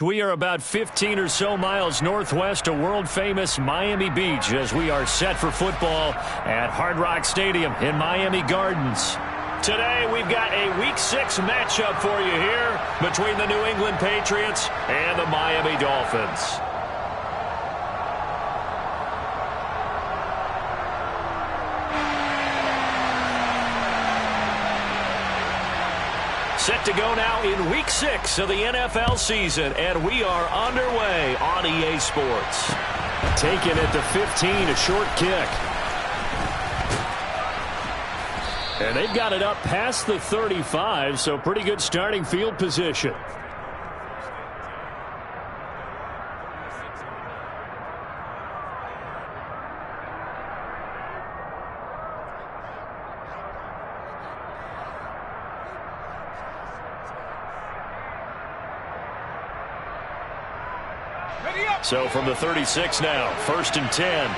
We are about 15 or so miles northwest of world-famous Miami Beach as we are set for football at Hard Rock Stadium in Miami Gardens. Today, we've got a Week 6 matchup for you here between the New England Patriots and the Miami Dolphins. Set to go now in Week 6 of the NFL season, and we are underway on EA Sports. Taken at the 15, a short kick. And they've got it up past the 35, so pretty good starting field position. So from the 36 now, 1st and 10.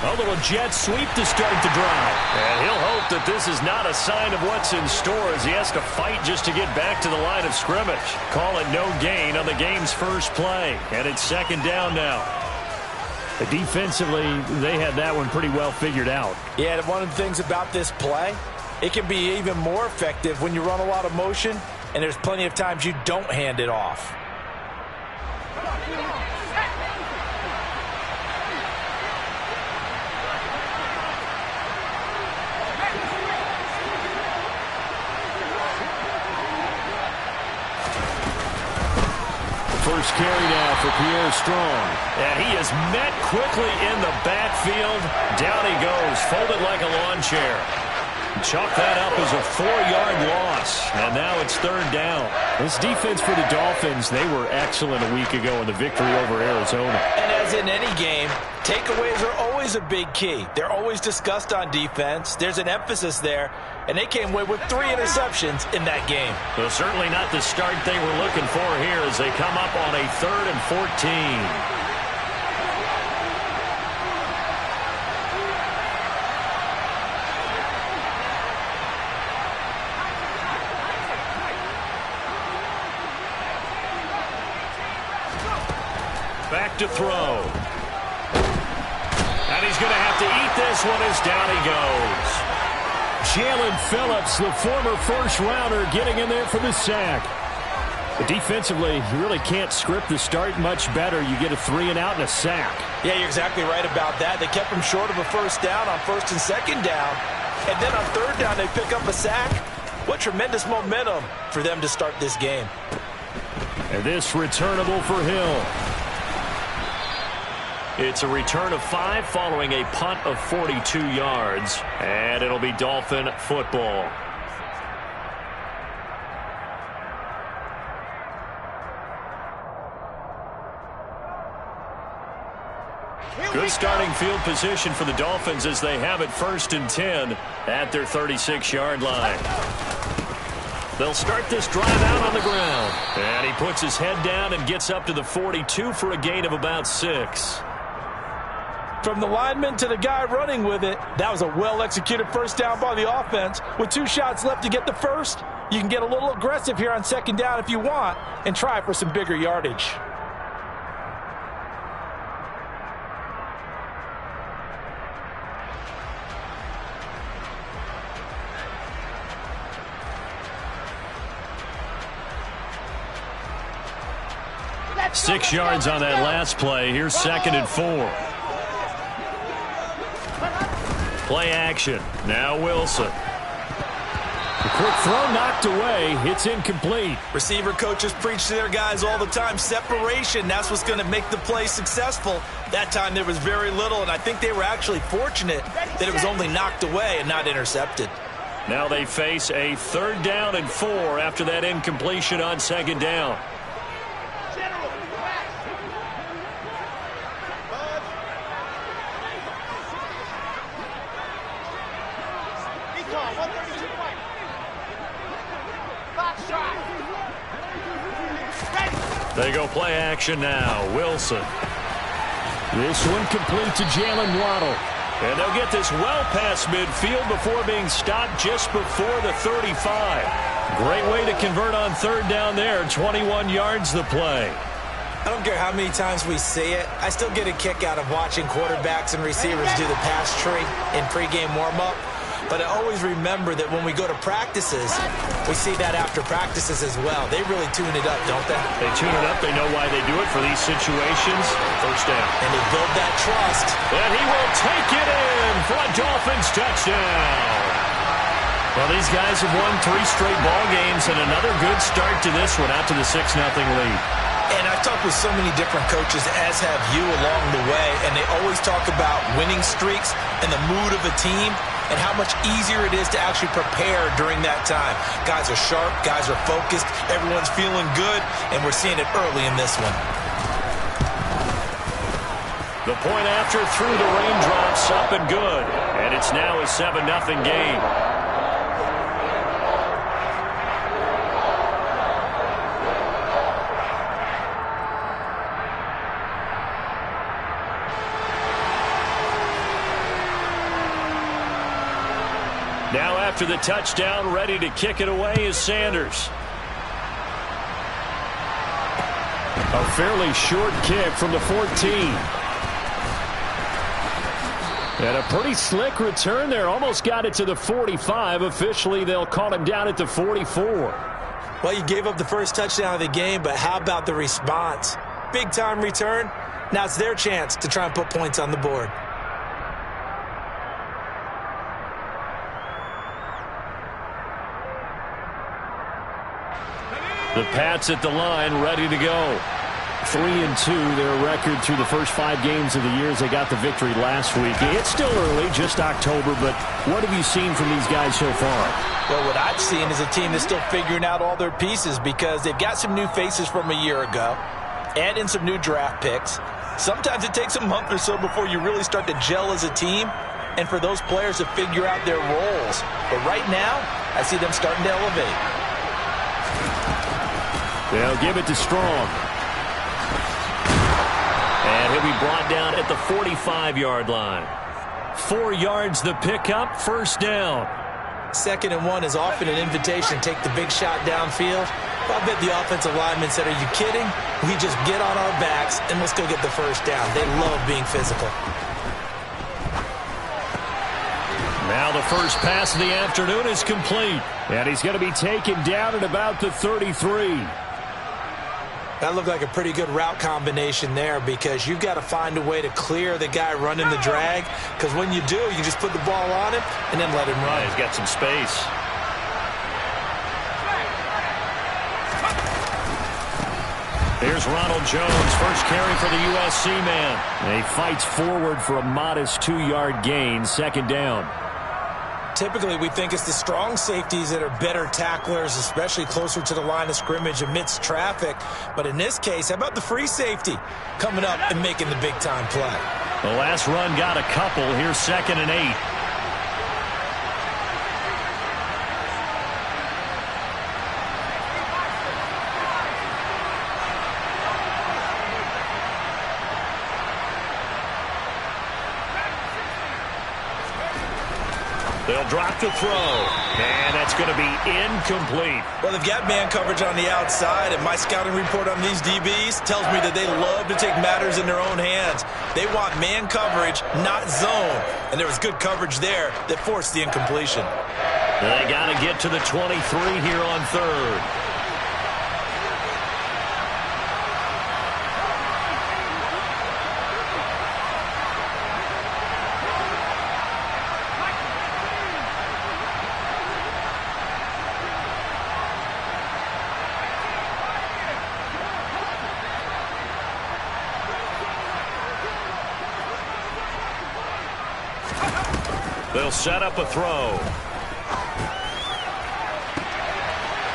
A little jet sweep to start the drive. And he'll hope that this is not a sign of what's in store as he has to fight just to get back to the line of scrimmage. Call it no gain on the game's first play. And it's 2nd down now. Defensively, they had that one pretty well figured out. Yeah, and one of the things about this play, it can be even more effective when you run a lot of motion, and there's plenty of times you don't hand it off. First carry now for Pierre Strong. And he is met quickly in the backfield. Down he goes, folded like a lawn chair. Chalk that up as a 4-yard loss. And now it's 3rd down. This defense for the Dolphins, they were excellent a week ago in the victory over Arizona. And as in any game, takeaways are always a big key. They're always discussed on defense. There's an emphasis there. And they came away with 3 interceptions in that game. Well, certainly not the start they were looking for here as they come up on a 3rd and 14. Back to throw. And he's going to have to eat this one as down he goes. Jalen Phillips, the former first-rounder, getting in there for the sack. But defensively, you really can't script the start much better. You get a 3-and-out and a sack. Yeah, you're exactly right about that. They kept him short of a 1st down on 1st and 2nd down. And then on 3rd down, they pick up a sack. What tremendous momentum for them to start this game. And this returnable for Hill. It's a return of 5 following a punt of 42 yards. And it'll be Dolphin football. Good starting field position for the Dolphins as they have it 1st and 10 at their 36-yard line. They'll start this drive out on the ground. And he puts his head down and gets up to the 42 for a gain of about 6. From the lineman to the guy running with it, that was a well-executed 1st down by the offense. With 2 shots left to get the 1st, you can get a little aggressive here on 2nd down if you want and try for some bigger yardage. Six yards on that last play. Here's 2nd and 4. Play action. Now Wilson. The quick throw knocked away. It's incomplete. Receiver coaches preach to their guys all the time. Separation, that's what's going to make the play successful. That time there was very little, and I think they were actually fortunate that it was only knocked away and not intercepted. Now they face a 3rd down and 4 after that incompletion on 2nd down. They go play action now. Wilson. This one complete to Jalen Waddle. And they'll get this well past midfield before being stopped just before the 35. Great way to convert on third down there. 21 yards the play. I don't care how many times we see it. I still get a kick out of watching quarterbacks and receivers do the pass tree in pregame warm-up. But I always remember that when we go to practices, we see that after practices as well. They really tune it up, don't they? They tune it up. They know why they do it for these situations. First down. And they build that trust. And he will take it in for a Dolphins touchdown. Well, these guys have won 3 straight ball games and another good start to this one out to the 6-0 lead. And I've talked with so many different coaches, as have you, along the way, and they always talk about winning streaks and the mood of a team and how much easier it is to actually prepare during that time. Guys are sharp, guys are focused, everyone's feeling good, and we're seeing it early in this one. The point after through the raindrops, up and good, and it's now a 7-0 game. Now after the touchdown, ready to kick it away is Sanders. A fairly short kick from the 14. And a pretty slick return there. Almost got it to the 45. Officially, they'll call him down at the 44. Well, you gave up the first touchdown of the game, but how about the response? Big-time return. Now it's their chance to try and put points on the board. The Pats at the line, ready to go. 3-2, their record through the first 5 games of the year as they got the victory last week. It's still early, just October, but what have you seen from these guys so far? Well, what I've seen is a team that's still figuring out all their pieces because they've got some new faces from a year ago, add in some new draft picks. Sometimes it takes a month or so before you really start to gel as a team and for those players to figure out their roles. But right now, I see them starting to elevate. They'll give it to Strong. And he'll be brought down at the 45-yard line. 4 yards the pickup, first down. 2nd and 1 is often an invitation to take the big shot downfield. I bet the offensive lineman said, are you kidding? We just get on our backs and let's go get the first down. They love being physical. Now the first pass of the afternoon is complete. And he's going to be taken down at about the 33. That looked like a pretty good route combination there because you've got to find a way to clear the guy running the drag, because when you do, you just put the ball on him and then let him run. Yeah, he's got some space. Here's Ronald Jones, first carry for the USC man. And he fights forward for a modest 2-yard gain, 2nd down. Typically, we think it's the strong safeties that are better tacklers, especially closer to the line of scrimmage amidst traffic. But in this case, how about the free safety coming up and making the big-time play? The last run got a couple. Here's 2nd and 8. They'll drop the throw, and that's going to be incomplete. Well, they've got man coverage on the outside, and my scouting report on these DBs tells me that they love to take matters in their own hands. They want man coverage, not zone, and there was good coverage there that forced the incompletion. They got to get to the 23 here on 3rd. They'll set up a throw.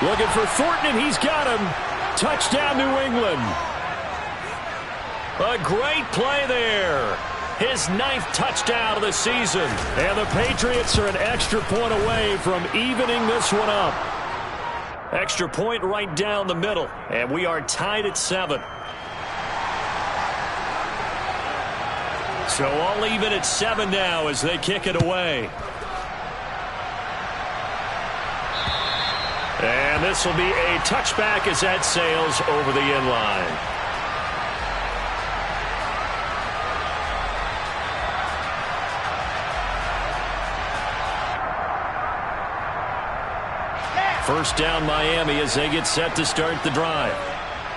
Looking for Thornton, and he's got him. Touchdown, New England. A great play there. His 9th touchdown of the season. And the Patriots are an extra point away from evening this one up. Extra point right down the middle. And we are tied at 7. So all even at 7 now as they kick it away. And this will be a touchback as that sails over the end line. First down Miami as they get set to start the drive.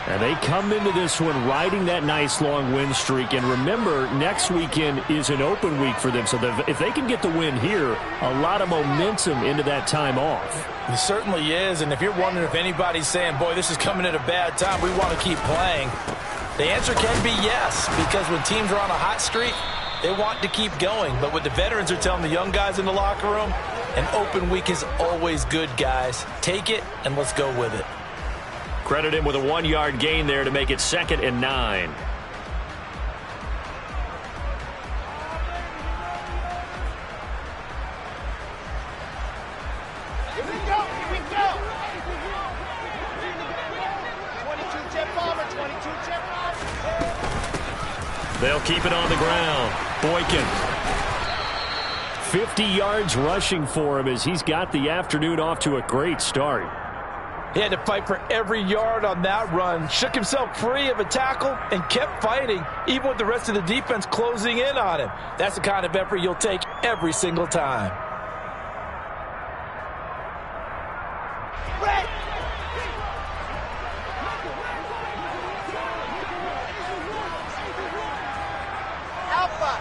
And they come into this one riding that nice long win streak. And remember, next weekend is an open week for them. So if they can get the win here, a lot of momentum into that time off. It certainly is. And if you're wondering if anybody's saying, boy, this is coming at a bad time, we want to keep playing, the answer can be yes. Because when teams are on a hot streak, they want to keep going. But what the veterans are telling the young guys in the locker room, an open week is always good, guys. Take it and let's go with it. Credit him with a 1-yard gain there to make it 2nd and 9. Here we go, here we go. 22 Jet Bomber, 22 Jet Bomber. They'll keep it on the ground. Boykin. 50 yards rushing for him as he's got the afternoon off to a great start. He had to fight for every yard on that run. Shook himself free of a tackle and kept fighting, even with the rest of the defense closing in on him. That's the kind of effort you'll take every single time. Red. Alpha.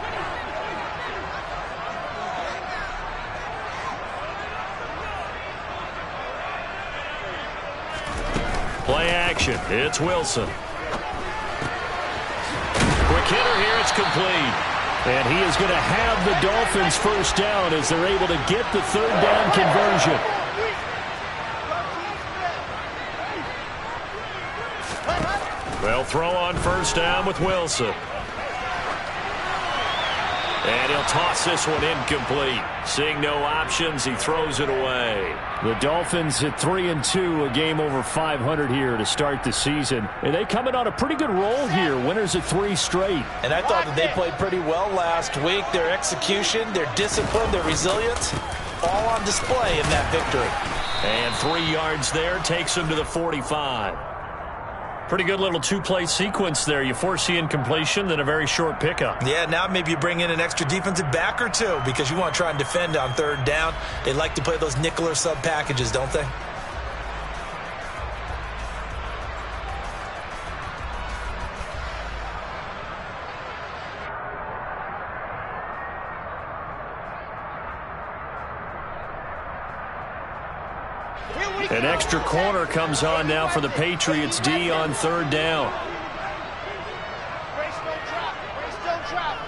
Play action. It's Wilson. Quick hitter here. It's complete. And he is going to have the Dolphins first down as they're able to get the 3rd down conversion. They'll throw on first down with Wilson. And he'll toss this one incomplete. Seeing no options, he throws it away. The Dolphins at 3-2, a game over 500 here to start the season. And they come in on a pretty good roll here, winners of 3 straight. And I thought that they played pretty well last week. Their execution, their discipline, their resilience, all on display in that victory. And 3 yards there takes him to the 45. Pretty good little 2-play sequence there. You force the incompletion, then a very short pickup. Yeah, now maybe you bring in an extra defensive back or two because you want to try and defend on 3rd down. They like to play those nickel or sub packages, don't they? An extra corner comes on now for the Patriots D on 3rd down. Brace, don't drop. Brace, don't drop.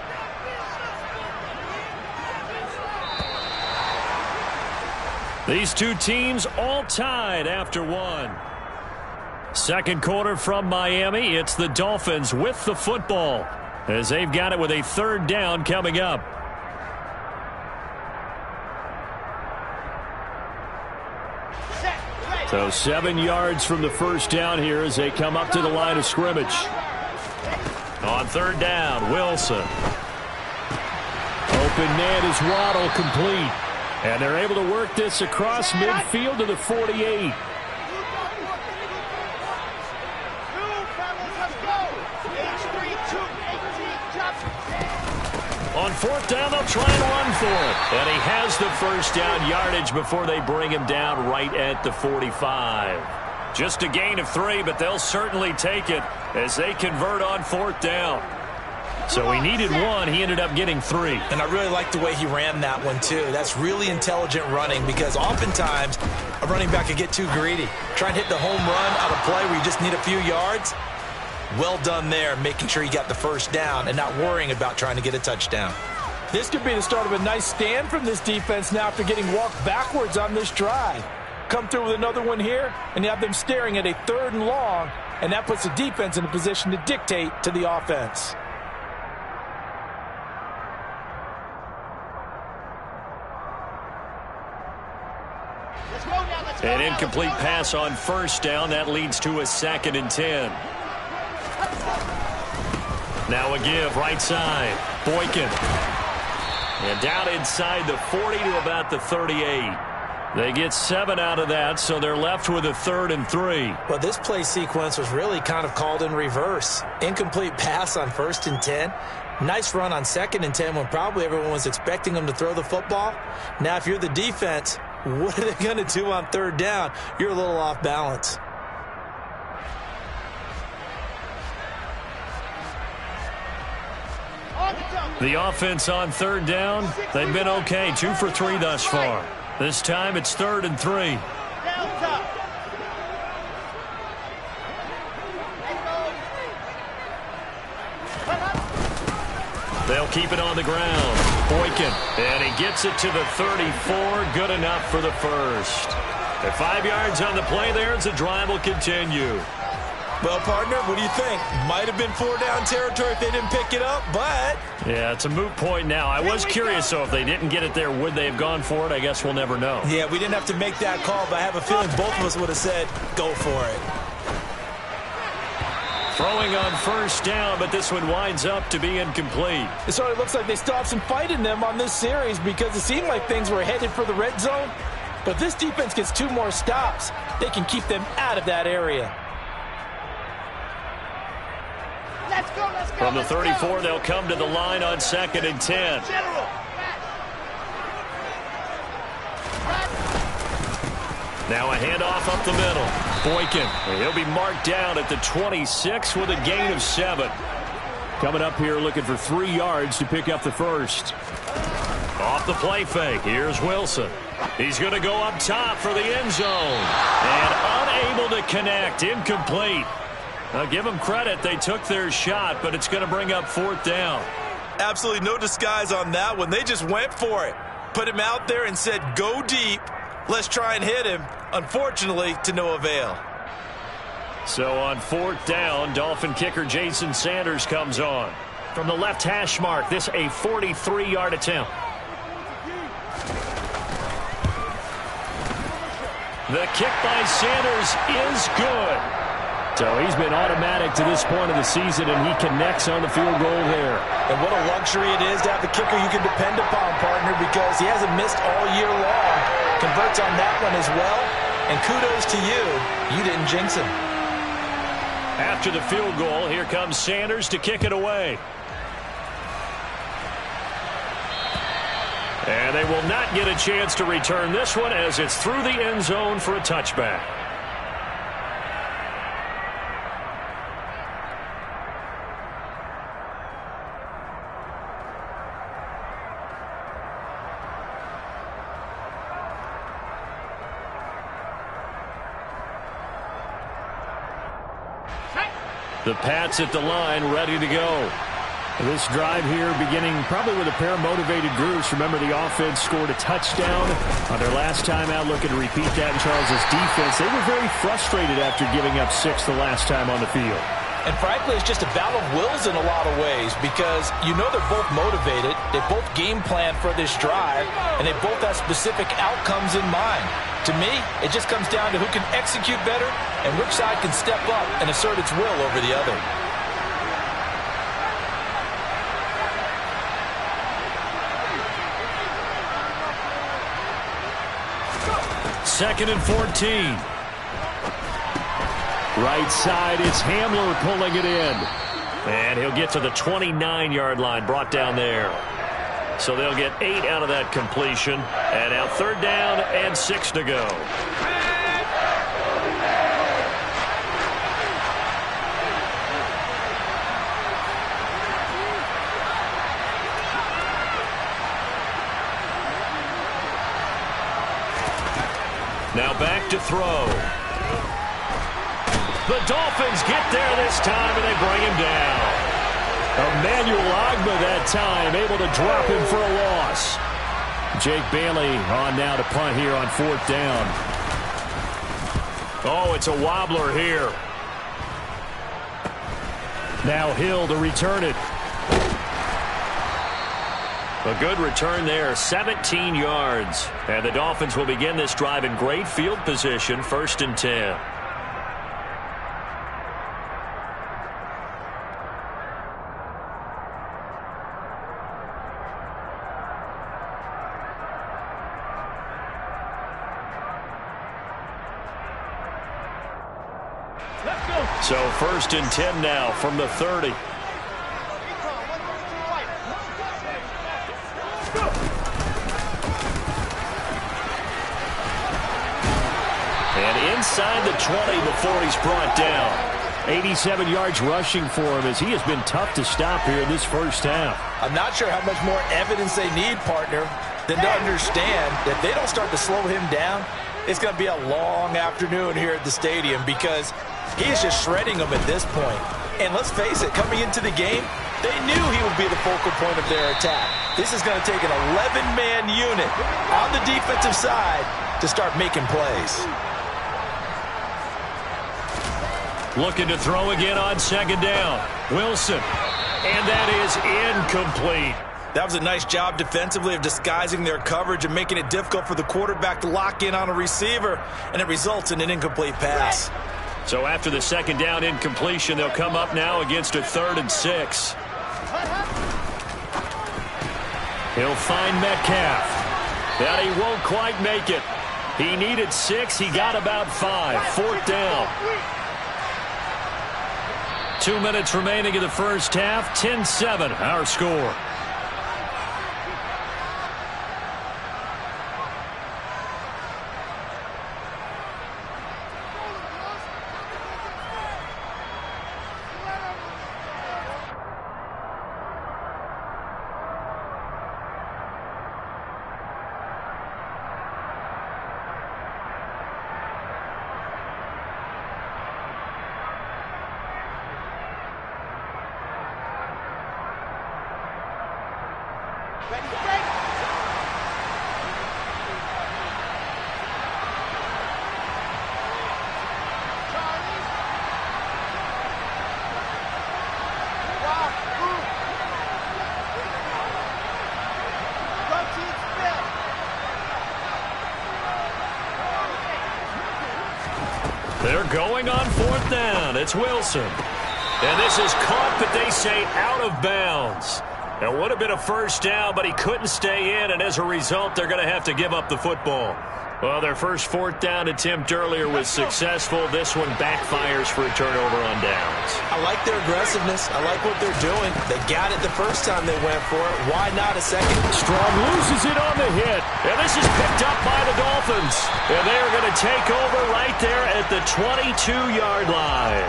These two teams all tied after 1. Second quarter from Miami. It's the Dolphins with the football as they've got it with a 3rd down coming up. So 7 yards from the first down here as they come up to the line of scrimmage. On 3rd down, Wilson. Open man is Waddle, complete. And they're able to work this across midfield to the 48. On 4th down, they'll try and run for it. And he has the first down yardage before they bring him down right at the 45. Just a gain of 3, but they'll certainly take it as they convert on 4th down. So he needed 1. He ended up getting 3. And I really like the way he ran that one, too. That's really intelligent running because oftentimes a running back can get too greedy. Try and hit the home run out of play where you just need a few yards. Well done there, making sure you got the first down and not worrying about trying to get a touchdown. This could be the start of a nice stand from this defense now after getting walked backwards on this drive. Come through with another one here, and you have them staring at a 3rd and long, and that puts the defense in a position to dictate to the offense. An incomplete pass on first down. That leads to a 2nd and 10. Now a give right side. Boykin. And down inside the 40 to about the 38. They get 7 out of that, so they're left with a 3rd and 3. Well, this play sequence was really kind of called in reverse. Incomplete pass on 1st and 10. Nice run on 2nd and 10 when probably everyone was expecting them to throw the football. Now, if you're the defense, what are they going to do on 3rd down? You're a little off balance. The offense on 3rd down, they've been okay. 2 for 3 thus far. This time it's 3rd and 3. They'll keep it on the ground. Boykin, and he gets it to the 34. Good enough for the first. At 5 yards on the play there, as the drive will continue. Well, partner, what do you think? Might have been 4-down territory if they didn't pick it up, but... Yeah, it's a moot point now. I was curious, though, if they didn't get it there, would they have gone for it? I guess we'll never know. Yeah, we didn't have to make that call, but I have a feeling both of us would have said, go for it. Throwing on 1st down, but this one winds up to be incomplete. It sort of looks like they still have some fight in them on this series because it seemed like things were headed for the red zone. But this defense gets 2 more stops. They can keep them out of that area. Let's go, let's go. From the 34, they'll come to the line on 2nd and 10. General. Now a handoff up the middle. Boykin, he'll be marked down at the 26 with a gain of 7. Coming up here looking for 3 yards to pick up the first. Off the play fake, here's Wilson. He's going to go up top for the end zone. And unable to connect, incomplete. Now give them credit, they took their shot, but it's going to bring up 4th down. Absolutely no disguise on that one. They just went for it. Put him out there and said, go deep. Let's try and hit him. Unfortunately, to no avail. So on 4th down, Dolphin kicker Jason Sanders comes on. From the left hash mark, this a 43-yard attempt. The kick by Sanders is good. So he's been automatic to this point of the season, and he connects on the field goal there. And what a luxury it is to have the kicker you can depend upon, partner, because he hasn't missed all year long. Converts on that one as well. And kudos to you. You didn't jinx him. After the field goal, here comes Sanders to kick it away. And they will not get a chance to return this one as it's through the end zone for a touchback. The Pats at the line, ready to go. This drive here beginning probably with a pair of motivated groups. Remember, the offense scored a touchdown on their last time out. Looking to repeat that in Charles' defense. They were very frustrated after giving up 6 the last time on the field. And frankly, it's just a battle of wills in a lot of ways because you know they're both motivated. They both game plan for this drive, and they both have specific outcomes in mind. To me, it just comes down to who can execute better and which side can step up and assert its will over the other. Second and 14. Right side, it's Hamler pulling it in. And he'll get to the 29-yard line, brought down there. So they'll get 8 out of that completion. And now 3rd down and 6 to go. Now back to throw. The Dolphins get there this time, and they bring him down. Emmanuel Ogbah that time, able to drop him for a loss. Jake Bailey on now to punt here on 4th down. Oh, it's a wobbler here. Now Hill to return it. A good return there, 17 yards. And the Dolphins will begin this drive in great field position, 1st and 10. So 1st and 10 now from the 30. And inside the 20 before he's brought down. 87 yards rushing for him as he has been tough to stop here in this first half. I'm not sure how much more evidence they need, partner, than to understand that they don't start to slow him down. It's going to be a long afternoon here at the stadium because he is just shredding them at this point. And let's face it, coming into the game, they knew he would be the focal point of their attack. This is going to take an 11-man unit on the defensive side to start making plays. Looking to throw again on 2nd down. Wilson. And that is incomplete. That was a nice job defensively of disguising their coverage and making it difficult for the quarterback to lock in on a receiver, and it results in an incomplete pass. So after the 2nd down incompletion, they'll come up now against a 3rd and 6. He'll find Metcalf. But he won't quite make it. He needed 6. He got about 5. 4th down. 2 minutes remaining in the first half. 10-7, our score. They're going on 4th down. It's Wilson. And this is caught, but they say out of bounds. It would have been a 1st down, but he couldn't stay in, and as a result, they're going to have to give up the football. Well, their first 4th down attempt earlier was successful. This one backfires for a turnover on downs. I like their aggressiveness. I like what they're doing. They got it the first time they went for it. Why not a second? Strong loses it on the hit. And this is picked up by the Dolphins. And they are going to take over right there at the 22-yard line.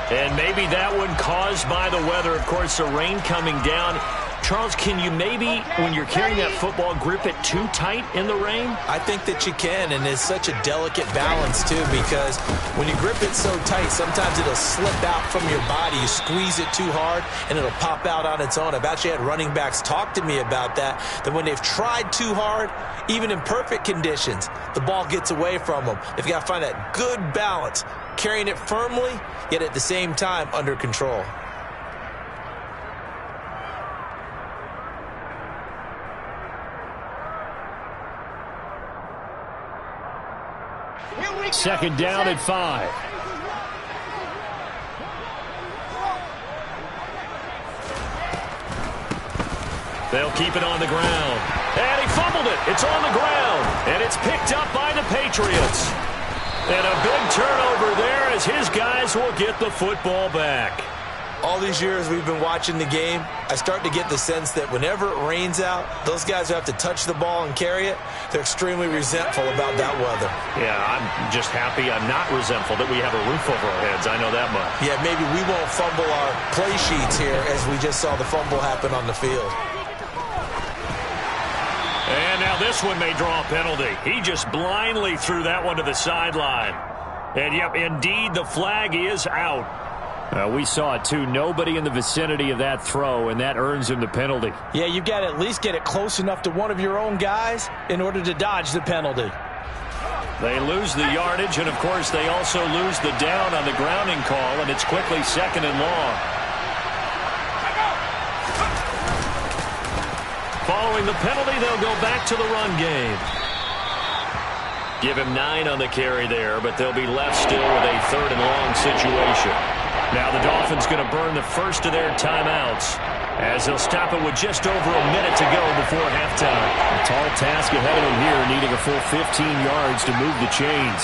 And maybe that one caused by the weather. Of course, the rain coming down. Charles, can you maybe, when you're carrying that football, grip it too tight in the rain? I think that you can, and it's such a delicate balance, too, because when you grip it so tight, sometimes it'll slip out from your body. You squeeze it too hard, and it'll pop out on its own. I've actually had running backs talk to me about that when they've tried too hard, even in perfect conditions, the ball gets away from them. They've got to find that good balance, carrying it firmly, yet at the same time under control. 2nd down at 5. They'll keep it on the ground. And he fumbled it. It's on the ground. And it's picked up by the Patriots. And a big turnover there as his guys will get the football back. All these years we've been watching the game, I start to get the sense that whenever it rains out, those guys who have to touch the ball and carry it, they're extremely resentful about that weather. Yeah, I'm just happy I'm not resentful that we have a roof over our heads. I know that much. Yeah, maybe we won't fumble our play sheets here as we just saw the fumble happen on the field. And now this one may draw a penalty. He just blindly threw that one to the sideline. And, yep, indeed, the flag is out. We saw it, too. Nobody in the vicinity of that throw, and that earns him the penalty. Yeah, you've got to at least get it close enough to one of your own guys in order to dodge the penalty. They lose the yardage, and, of course, they also lose the down on the grounding call, and it's quickly 2nd and long. Following the penalty, they'll go back to the run game. Give him 9 on the carry there, but they'll be left still with a 3rd and long situation. Now the Dolphins going to burn the first of their timeouts as they'll stop it with just over a minute to go before halftime. A tall task ahead of them here, needing a full 15 yards to move the chains.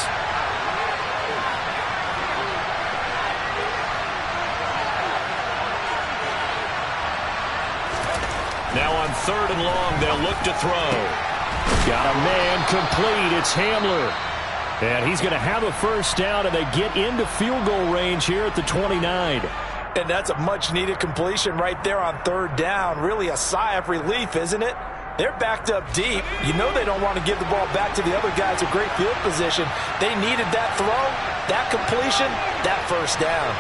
3rd and long. They'll look to throw. Got a man complete. It's Hamler. And he's going to have a first down, and they get into field goal range here at the 29. And that's a much-needed completion right there on 3rd down. Really a sigh of relief, isn't it? They're backed up deep. You know they don't want to give the ball back to the other guys with great field position. They needed that throw, that completion, that first down.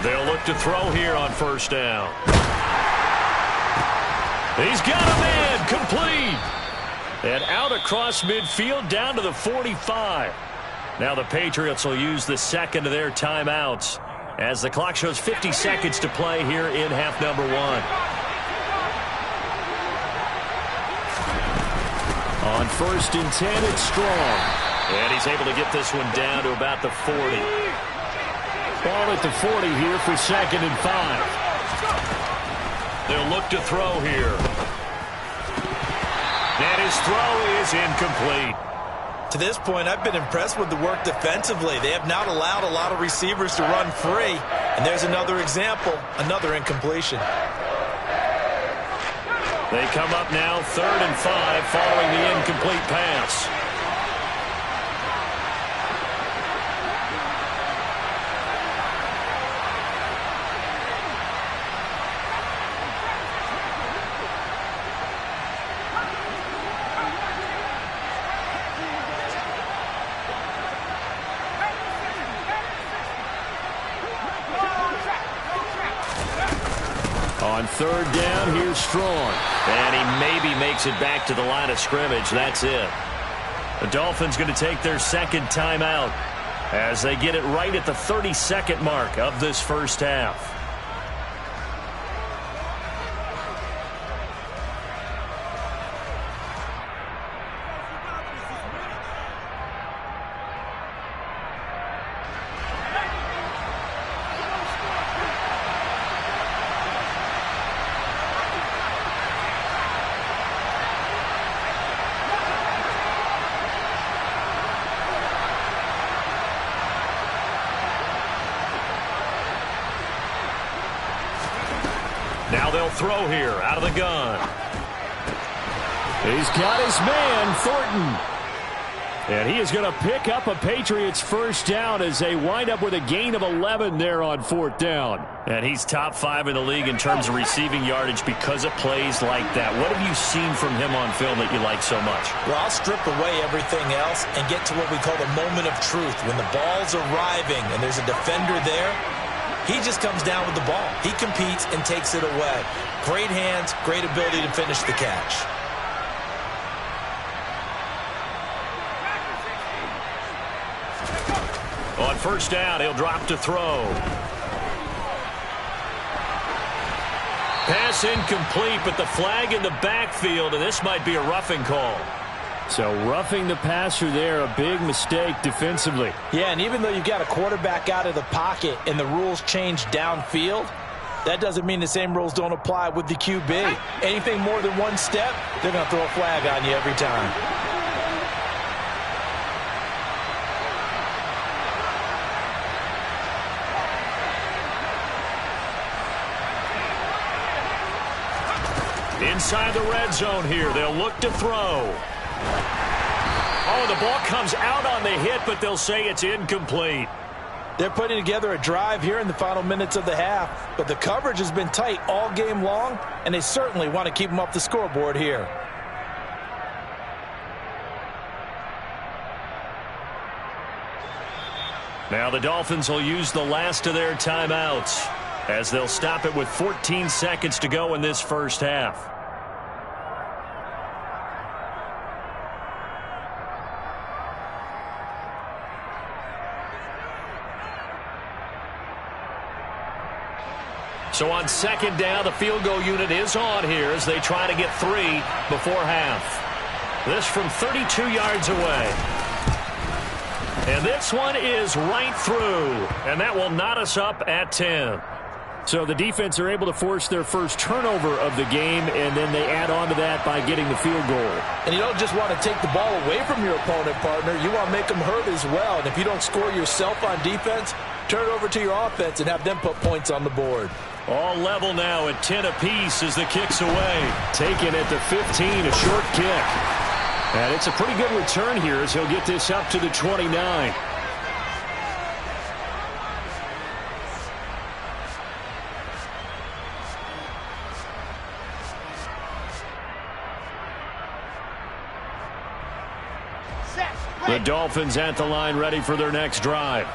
They'll look to throw here on 1st down. He's got a man complete. And out across midfield down to the 45. Now the Patriots will use the second of their timeouts as the clock shows 50 seconds to play here in half number 1. On 1st and 10, it's Strong. And he's able to get this one down to about the 40. Ball at the 40 here for 2nd and 5. They'll look to throw here. And his throw is incomplete. To this point, I've been impressed with the work defensively. They have not allowed a lot of receivers to run free. And there's another example, another incompletion. They come up now 3rd and 5 following the incomplete pass. On 3rd down, here's Strong. And he maybe makes it back to the line of scrimmage. That's it. The Dolphins going to take their 2nd timeout as they get it right at the 32nd mark of this first half. Now they'll throw here out of the gun. He's got his man, Thornton. And he is going to pick up a Patriots first down as they wind up with a gain of 11 there on 4th down. And he's top 5 in the league in terms of receiving yardage because of plays like that. What have you seen from him on film that you like so much? Well, I'll strip away everything else and get to what we call the moment of truth. When the ball's arriving and there's a defender there, he just comes down with the ball. He competes and takes it away. Great hands, great ability to finish the catch. On 1st down, he'll drop to throw. Pass incomplete, but the flag in the backfield, and this might be a roughing call. So roughing the passer there, a big mistake defensively. Yeah, and even though you've got a quarterback out of the pocket and the rules change downfield, that doesn't mean the same rules don't apply with the QB. Anything more than one step, they're going to throw a flag on you every time. Inside the red zone here, they'll look to throw. Oh, the ball comes out on the hit, but they'll say it's incomplete. They're putting together a drive here in the final minutes of the half, but the coverage has been tight all game long, and they certainly want to keep them off the scoreboard here. Now the Dolphins will use the last of their timeouts as they'll stop it with 14 seconds to go in this first half. So on 2nd down, the field goal unit is on here as they try to get 3 before half. This from 32 yards away. And this one is right through, and that will knot us up at 10. So the defense are able to force their first turnover of the game, and then they add on to that by getting the field goal. And you don't just want to take the ball away from your opponent, partner. You want to make them hurt as well. And if you don't score yourself on defense, turn it over to your offense and have them put points on the board. All level now at 10 apiece as the kick's away. Taken at the 15, a short kick. And it's a pretty good return here as he'll get this up to the 29. The Dolphins at the line ready for their next drive.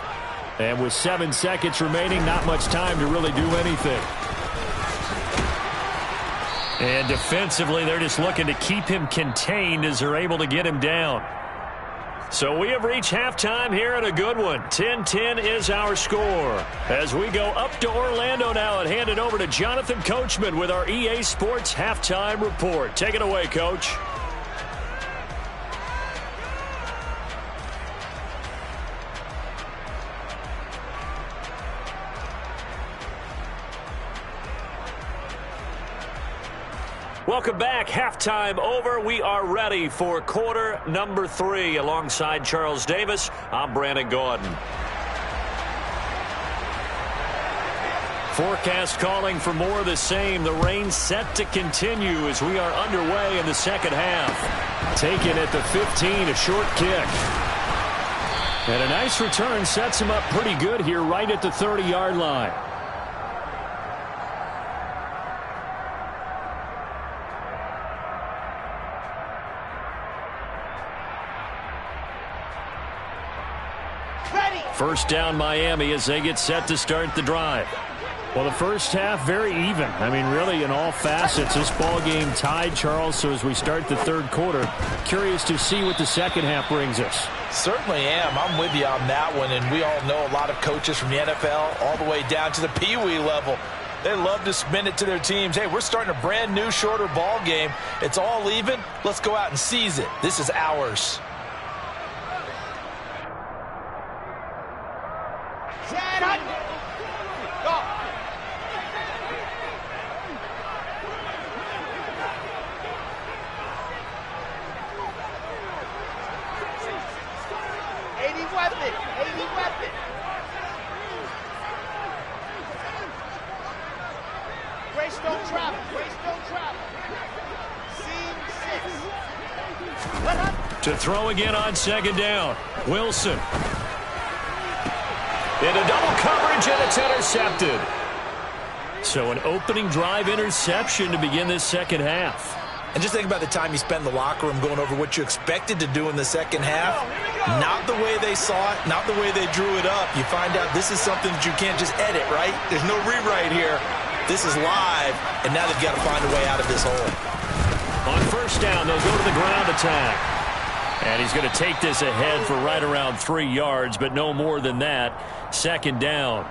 And with 7 seconds remaining, not much time to really do anything. And defensively, they're just looking to keep him contained as they're able to get him down. So we have reached halftime here at a good one. 10-10 is our score. As we go up to Orlando now and hand it over to Jonathan Coachman with our EA Sports Halftime Report. Take it away, Coach. Welcome back. Halftime over. We are ready for quarter number 3. Alongside Charles Davis, I'm Brandon Gaudin. Forecast calling for more of the same. The rain set to continue as we are underway in the second half. Taken at the 15, a short kick. And a nice return sets him up pretty good here right at the 30-yard line. First down Miami as they get set to start the drive. Well, the first half, very even. I mean, really, in all facets, this ball game tied, Charles. So as we start the third quarter, curious to see what the second half brings us. Certainly am. I'm with you on that one. And we all know a lot of coaches from the NFL all the way down to the Pee-wee level. They love to spin it to their teams. Hey, we're starting a brand new, shorter ball game. It's all even. Let's go out and seize it. This is ours. To throw again on second down. Wilson. Into double coverage, and it's intercepted. So an opening drive interception to begin this second half. And just think about the time you spend in the locker room going over what you expected to do in the second half. Not the way they saw it, not the way they drew it up. You find out this is something that you can't just edit, right? There's no rewrite here. This is live, and now they've got to find a way out of this hole. On first down, they'll go to the ground attack. And he's going to take this ahead for right around 3 yards, but no more than that. Second down.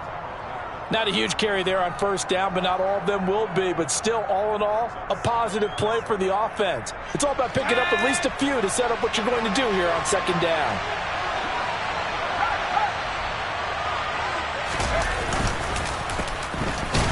Not a huge carry there on first down, but not all of them will be. But still, all in all, a positive play for the offense. It's all about picking up at least a few to set up what you're going to do here on second down.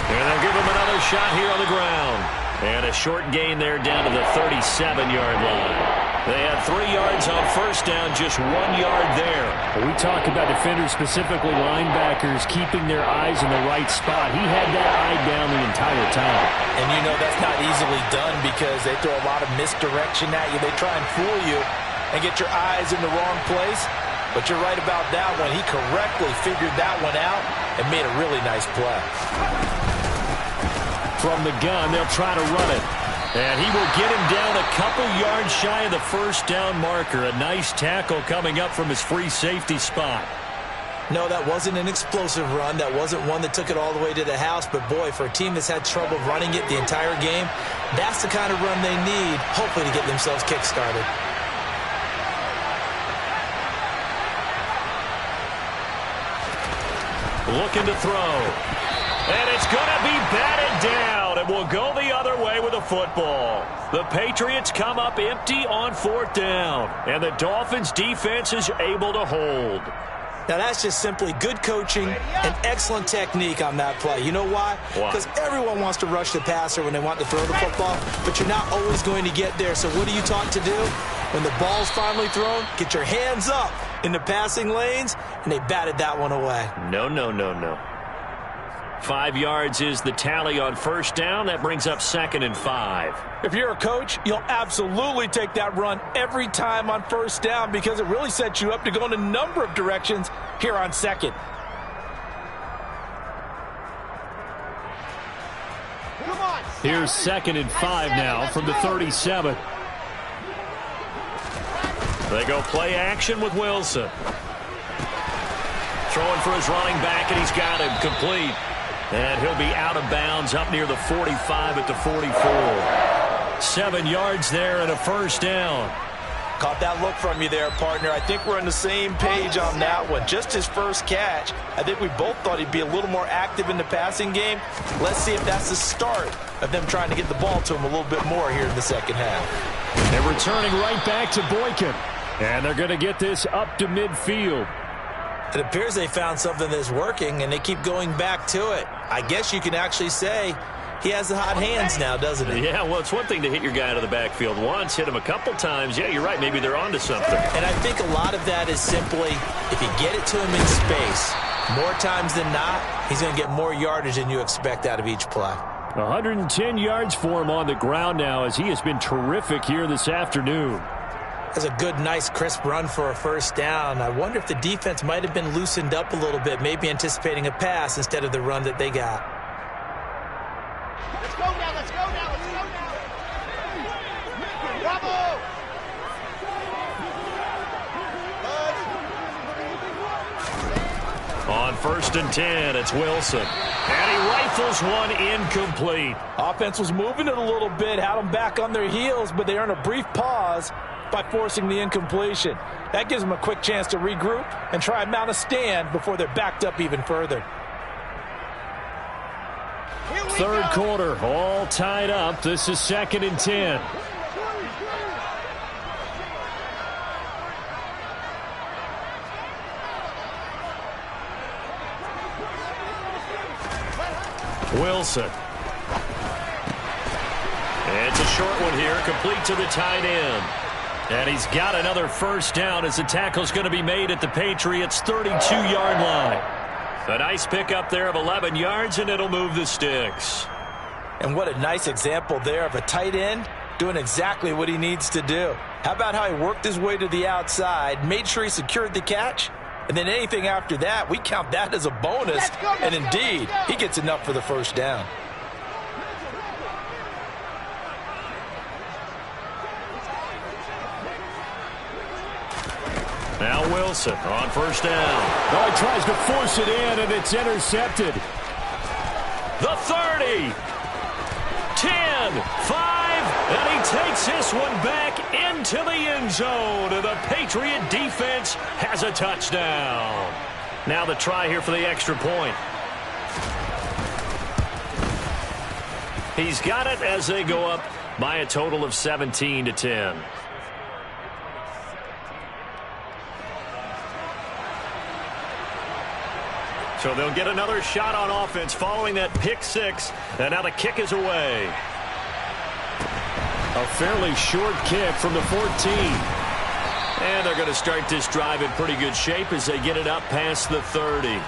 And they'll give him another shot here on the ground. And a short gain there down to the 37-yard line. They had 3 yards on first down, just 1 yard there. We talk about defenders, specifically linebackers, keeping their eyes in the right spot. He had that eye down the entire time. And you know that's not easily done because they throw a lot of misdirection at you. They try and fool you and get your eyes in the wrong place. But you're right about that one. He correctly figured that one out and made a really nice play. From the gun, they'll try to run it. And he will get him down a couple yards shy of the first down marker. A nice tackle coming up from his free safety spot. No, that wasn't an explosive run. That wasn't one that took it all the way to the house. But, boy, for a team that's had trouble running it the entire game, that's the kind of run they need, hopefully, to get themselves kick-started. Looking to throw. And it's going to be batted down, and will go the other way with the football. The Patriots come up empty on fourth down, and the Dolphins defense is able to hold. Now, that's just simply good coaching and excellent technique on that play. You know why? Because everyone wants to rush the passer when they want to throw the football, but you're not always going to get there. So what are you taught to do? When the ball's finally thrown, get your hands up in the passing lanes, and they batted that one away. No, no, no, no. 5 yards is the tally on first down. That brings up 2nd and 5. If you're a coach, you'll absolutely take that run every time on first down because it really sets you up to go in a number of directions here on 2nd. Here's 2nd and 5 now from the 37. They go play action with Wilson. Throwing for his running back, and he's got him complete. And he'll be out of bounds up near the 45 at the 44. 7 yards there and a first down. Caught that look from you there, partner. I think we're on the same page on that one. Just his first catch. I think we both thought he'd be a little more active in the passing game. Let's see if that's the start of them trying to get the ball to him a little bit more here in the second half. They're returning right back to Boykin. And they're going to get this up to midfield. It appears they found something that's working, and they keep going back to it. I guess you can actually say he has the hot hands now, doesn't he? Yeah, well, it's one thing to hit your guy out of the backfield once, hit him a couple times. Yeah, you're right. Maybe they're onto something. And I think a lot of that is simply if you get it to him in space, more times than not, he's going to get more yardage than you expect out of each play. 110 yards for him on the ground now as he has been terrific here this afternoon. That's a good, nice, crisp run for a first down. I wonder if the defense might have been loosened up a little bit, maybe anticipating a pass instead of the run that they got. Let's go now, let's go now, let's go now. Bravo! On 1st and 10, it's Wilson. And he rifles one incomplete. Offense was moving it a little bit, had them back on their heels, but they earned a brief pause by forcing the incompletion. That gives them a quick chance to regroup and try and mount a stand before they're backed up even further. Third quarter, all tied up. This is 2nd and 10. Wilson. It's a short one here, complete to the tight end. And he's got another first down as the tackle's going to be made at the Patriots' 32-yard line. A nice pickup there of 11 yards, and it'll move the sticks. And what a nice example there of a tight end doing exactly what he needs to do. How about how he worked his way to the outside, made sure he secured the catch, and then anything after that, we count that as a bonus. And indeed, he gets enough for the first down. Now Wilson on first down. Oh, he tries to force it in, and it's intercepted. The 30, 10, 5, and he takes this one back into the end zone. And the Patriot defense has a touchdown. Now the try here for the extra point. He's got it as they go up by a total of 17-10. So they'll get another shot on offense following that pick six. And now the kick is away. A fairly short kick from the 14. And they're going to start this drive in pretty good shape as they get it up past the 30.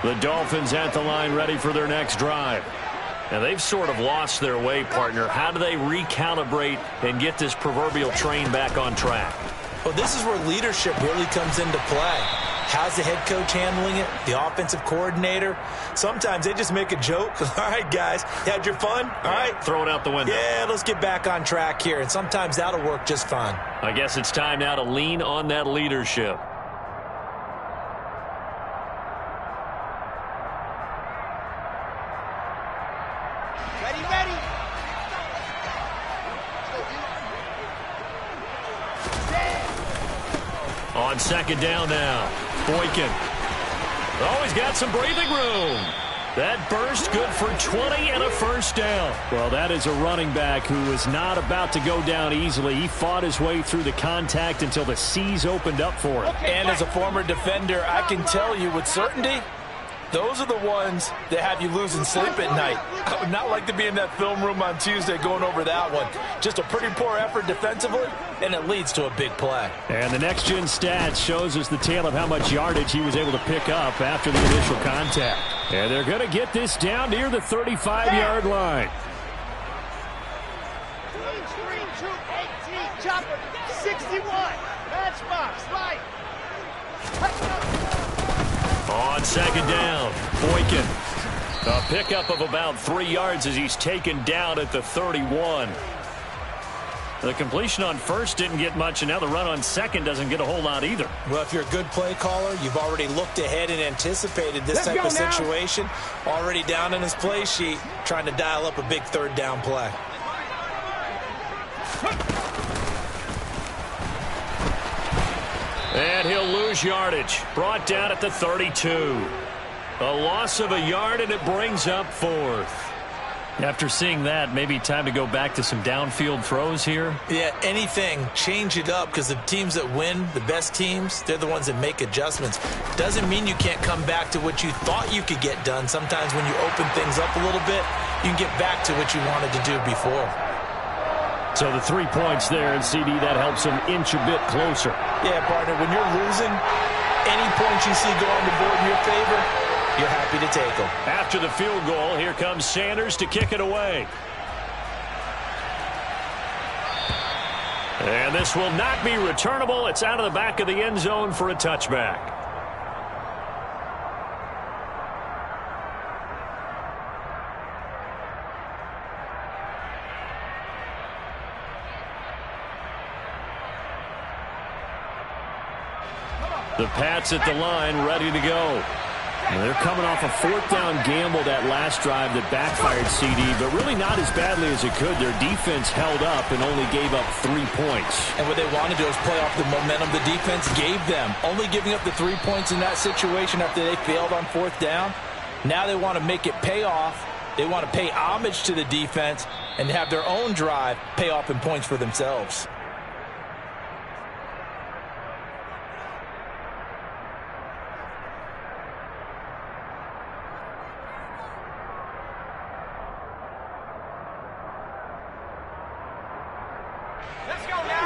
The Dolphins at the line ready for their next drive. And they've sort of lost their way, partner. How do they recalibrate and get this proverbial train back on track? Well, this is where leadership really comes into play. How's the head coach handling it? The offensive coordinator? Sometimes they just make a joke. All right, guys, you had your fun? All right. Throw it out the window. Yeah, let's get back on track here. And sometimes that'll work just fine. I guess it's time now to lean on that leadership. On second down now, Boykin. Oh, he's got some breathing room. That burst good for 20 and a first down. Well, that is a running back who is not about to go down easily. He fought his way through the contact until the seas opened up for him. And as a former defender, I can tell you with certainty, those are the ones that have you losing sleep at night. I would not like to be in that film room on Tuesday going over that one. Just a pretty poor effort defensively, and it leads to a big play. And the next-gen stats shows us the tale of how much yardage he was able to pick up after the initial contact. And they're going to get this down near the 35-yard line. 3-2-18, chopper, 61, matchbox, right. On second down, Boykin. A pickup of about 3 yards as he's taken down at the 31. The completion on first didn't get much, and now the run on second doesn't get a whole lot either. Well, if you're a good play caller, you've already looked ahead and anticipated this type of situation. Already down in his play sheet, trying to dial up a big third down play. And he'll lose yardage. Brought down at the 32. A loss of a yard, and it brings up fourth. After seeing that, maybe time to go back to some downfield throws here. Yeah, anything. Change it up, because the teams that win, the best teams, they're the ones that make adjustments. Doesn't mean you can't come back to what you thought you could get done. Sometimes when you open things up a little bit, you can get back to what you wanted to do before. So the 3 points there, and CD, that helps him inch a bit closer. Yeah, partner, when you're losing, any points you see go on the board in your favor, you're happy to take them. After the field goal, here comes Sanders to kick it away. And this will not be returnable. It's out of the back of the end zone for a touchback. The Pats at the line, ready to go. Well, they're coming off a fourth down gamble that last drive that backfired, CD, but really not as badly as it could. Their defense held up and only gave up 3 points. And what they want to do is play off the momentum the defense gave them. Only giving up the 3 points in that situation after they failed on fourth down. Now they want to make it pay off. They want to pay homage to the defense and have their own drive pay off in points for themselves.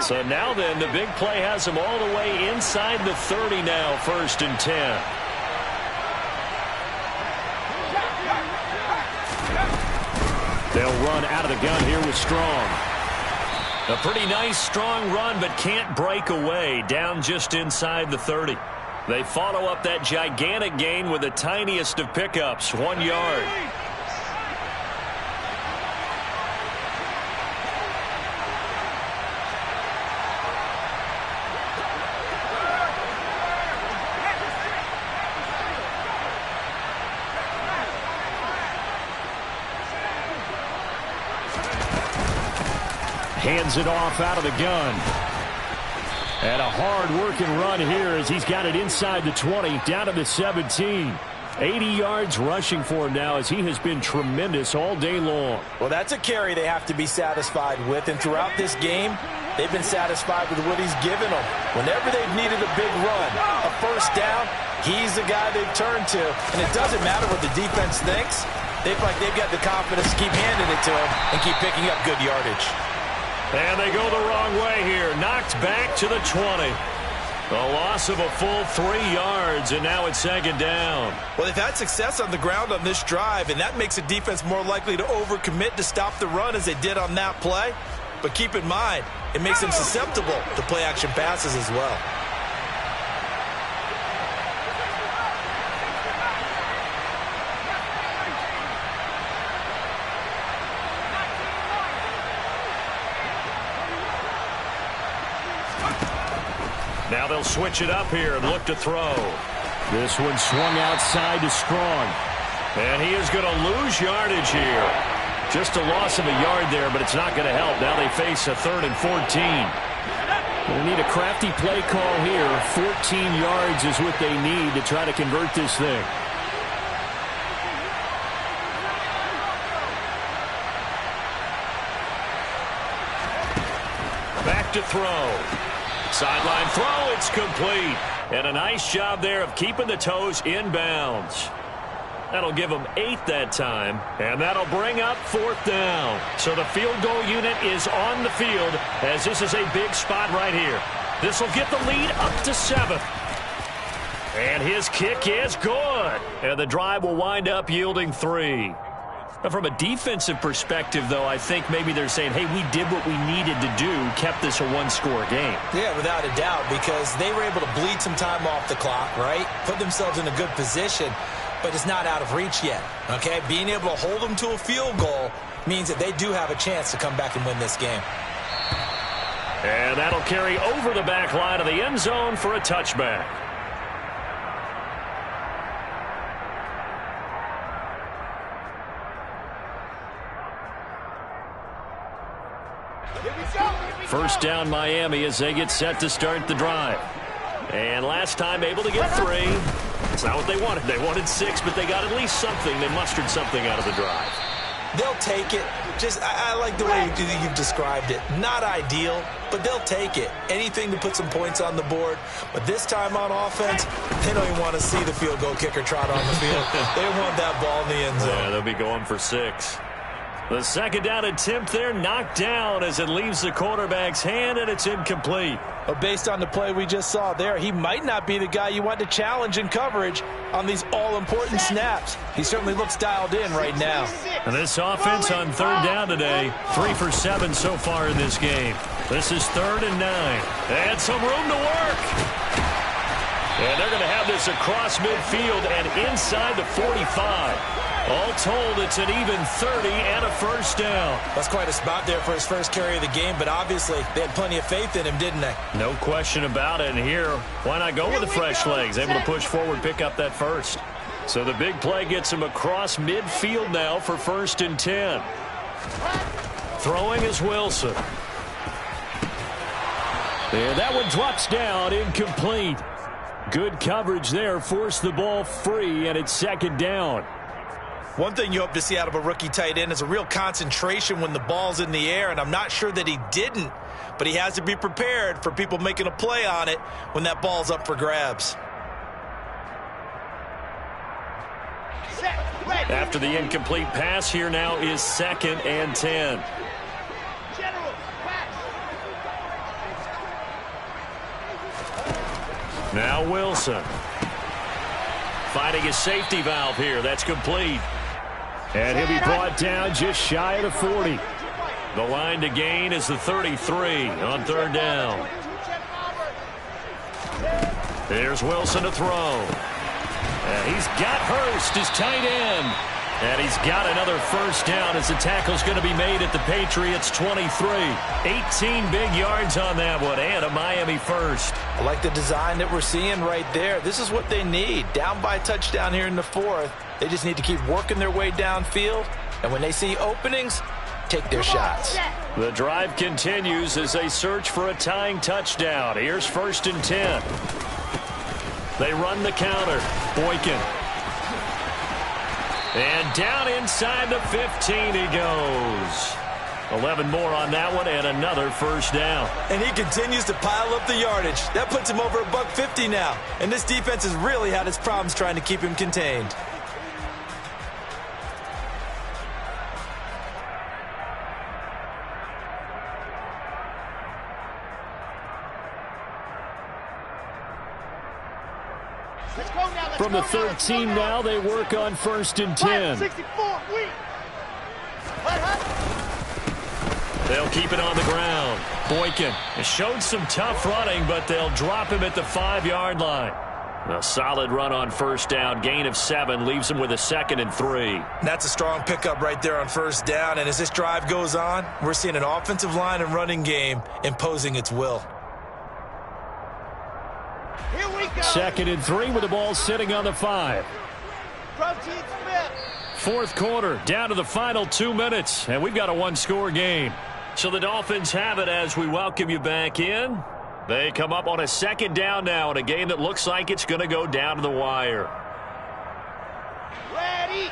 So now then, the big play has them all the way inside the 30 now, 1st and 10. They'll run out of the gun here with Strong. A pretty nice, strong run, but can't break away. Down just inside the 30. They follow up that gigantic gain with the tiniest of pickups, 1 yard. Hands it off out of the gun. And a hard-working run here as he's got it inside the 20, down to the 17. 80 yards rushing for him now as he has been tremendous all day long. Well, that's a carry they have to be satisfied with. And throughout this game, they've been satisfied with what he's given them. Whenever they've needed a big run, a first down, he's the guy they've turned to. And it doesn't matter what the defense thinks. They feel like they've got the confidence to keep handing it to him and keep picking up good yardage. And they go the wrong way here. Knocked back to the 20. A loss of a full 3 yards, and now it's 2nd down. Well, they've had success on the ground on this drive, and that makes a defense more likely to overcommit to stop the run as they did on that play. But keep in mind, it makes them susceptible to play-action passes as well. Now they'll switch it up here and look to throw. This one swung outside to Strong. And he is going to lose yardage here. Just a loss of a yard there, but it's not going to help. Now they face a 3rd and 14. They need a crafty play call here. 14 yards is what they need to try to convert this thing. Back to throw. Sideline throw, it's complete. And a nice job there of keeping the toes inbounds. That'll give them 8 that time, and that'll bring up 4th down. So the field goal unit is on the field as this is a big spot right here. This will get the lead up to 7. And his kick is good. And the drive will wind up yielding 3. Now, from a defensive perspective, though, I think maybe they're saying, hey, we did what we needed to do, kept this a one-score game. Yeah, without a doubt, because they were able to bleed some time off the clock, right? Put themselves in a good position, but it's not out of reach yet, okay? Being able to hold them to a field goal means that they do have a chance to come back and win this game. And that'll carry over the back line of the end zone for a touchback. First down Miami as they get set to start the drive. And last time able to get 3. It's not what they wanted. They wanted 6, but they got at least something. They mustered something out of the drive. They'll take it. I like the way you've described it. Not ideal, but they'll take it. Anything to put some points on the board. But this time on offense, they don't even want to see the field goal kicker trot on the field. They want that ball in the end zone. Yeah, they'll be going for 6. The second down attempt there knocked down as it leaves the quarterback's hand, and it's incomplete. But based on the play we just saw there, he might not be the guy you want to challenge in coverage on these all-important snaps. He certainly looks dialed in right now. And this offense on 3rd down today, 3 for 7 so far in this game. This is 3rd and 9. And some room to work. And they're going to have this across midfield and inside the 45. All told, it's an even 30 and a first down. That's quite a spot there for his first carry of the game, but obviously they had plenty of faith in him, didn't they? No question about it. And here, why not go with the fresh legs? Able to push forward, pick up that first. So the big play gets him across midfield now for 1st and 10. Throwing is Wilson. And that one drops down, incomplete. Good coverage there, forced the ball free, and it's 2nd down. One thing you hope to see out of a rookie tight end is a real concentration when the ball's in the air, and I'm not sure that he didn't, but he has to be prepared for people making a play on it when that ball's up for grabs. After the incomplete pass, here now is 2nd and 10. Now Wilson. Finding his safety valve here. That's complete. And he'll be brought down just shy of the 40. The line to gain is the 33 on 3rd down. There's Wilson to throw. And he's got Hurst, his tight end. And he's got another first down as the tackle's going to be made at the Patriots 23. 18 big yards on that one and a Miami first. I like the design that we're seeing right there. This is what they need. Down by a touchdown here in the 4th. They just need to keep working their way downfield. And when they see openings, take their shots. The drive continues as they search for a tying touchdown. Here's 1st and 10. They run the counter. Boykin. And down inside the 15 he goes. 11 more on that one and another first down. And he continues to pile up the yardage. That puts him over $150 now. And this defense has really had its problems trying to keep him contained. From the 13 now, they work on 1st and 10. They'll keep it on the ground. Boykin has showed some tough running, but they'll drop him at the 5-yard line. A solid run on 1st down. Gain of 7 leaves him with a 2nd and 3. That's a strong pickup right there on 1st down. And as this drive goes on, we're seeing an offensive line and running game imposing its will. 2nd and 3 with the ball sitting on the 5. 4th quarter, down to the final 2 minutes, and we've got a one-score game. So the Dolphins have it as we welcome you back in. They come up on a second down now in a game that looks like it's going to go down to the wire. Ready.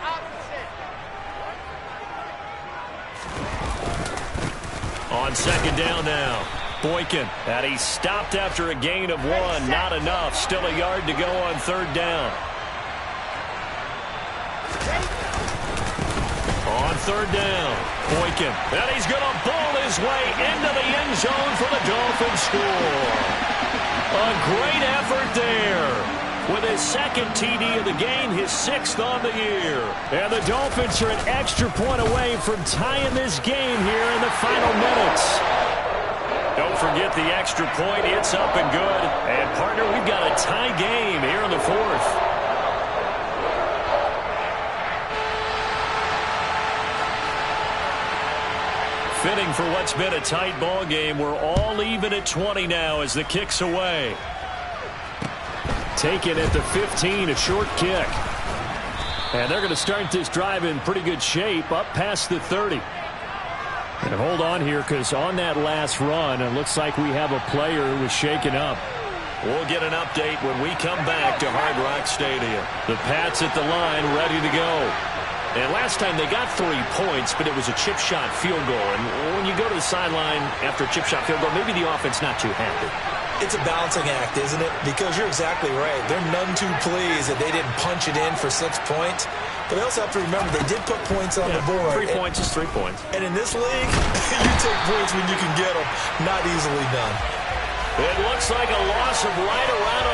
Opposite. On second down now, Boykin. And he's stopped after a gain of 1. Not enough. Still a yard to go on third down. On third down, Boykin. And he's going to bowl his way into the end zone for the Dolphins score. A great effort there. With his second TD of the game, his 6th on the year. And the Dolphins are an extra point away from tying this game here in the final minutes. Don't forget the extra point. It's up and good. And, partner, we've got a tie game here in the 4th. Fitting for what's been a tight ball game. We're all even at 20 now as the kick's away. Taken at the 15, a short kick. And they're going to start this drive in pretty good shape, up past the 30. And hold on here, because on that last run, it looks like we have a player who was shaken up. We'll get an update when we come back to Hard Rock Stadium. The Pats at the line, ready to go. And last time they got 3 points, but it was a chip shot field goal. And when you go to the sideline after a chip shot field goal, maybe the offense not too happy. It's a balancing act, isn't it? Because you're exactly right. They're none too pleased that they didn't punch it in for 6 points. But they also have to remember they did put points on the board. 3 points is 3 points. And in this league, you take points when you can get them. Not easily done. It looks like a loss of right around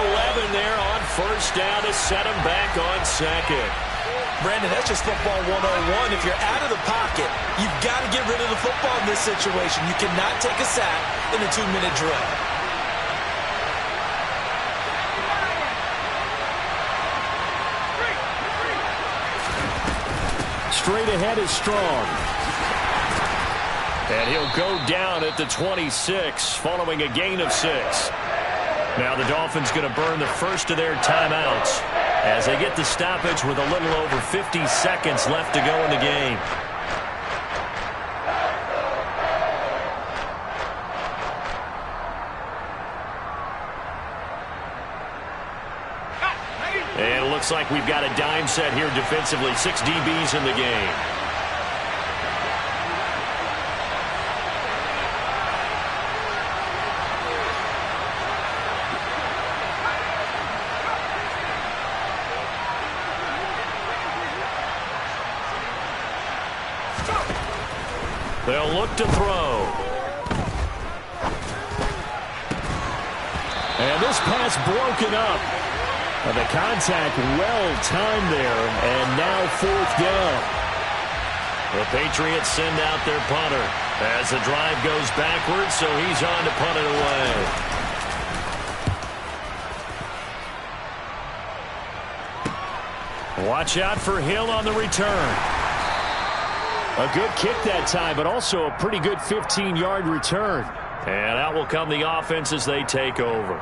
11 there on first down to set them back on second. Brandon, that's just football 101. If you're out of the pocket, you've got to get rid of the football in this situation. You cannot take a sack in a 2-minute drill. Straight ahead is Strong. And he'll go down at the 26 following a gain of 6. Now the Dolphins going to burn the first of their timeouts as they get the stoppage with a little over 50 seconds left to go in the game. And it looks like we've got a dime set here defensively. 6 DBs in the game. They'll look to throw. And this pass broken up. And the contact well-timed there. And now 4th down. The Patriots send out their punter as the drive goes backwards, so he's on to punt it away. Watch out for Hill on the return. A good kick that time, but also a pretty good 15-yard return. And out will come the offense as they take over.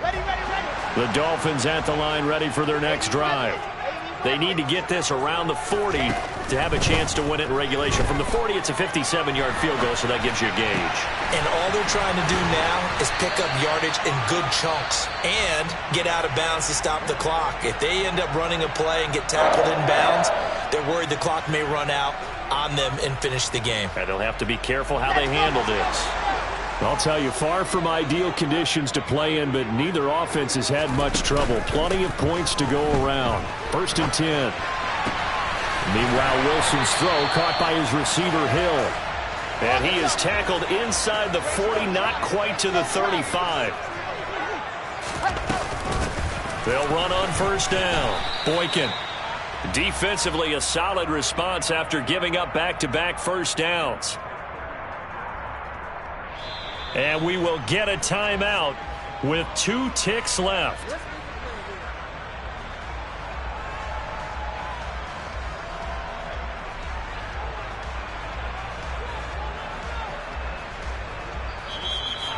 Ready, ready, ready. The Dolphins at the line ready for their next drive. They need to get this around the 40 to have a chance to win it in regulation. From the 40, it's a 57-yard field goal, so that gives you a gauge. And all they're trying to do now is pick up yardage in good chunks and get out of bounds to stop the clock. If they end up running a play and get tackled in bounds, they're worried the clock may run out on them and finish the game. And they'll have to be careful how they handle this. I'll tell you, far from ideal conditions to play in, but neither offense has had much trouble. Plenty of points to go around. 1st and 10. Meanwhile, Wilson's throw caught by his receiver, Hill. And he is tackled inside the 40, not quite to the 35. They'll run on first down. Boykin. Defensively, a solid response after giving up back-to-back first downs. And we will get a timeout with 2 ticks left.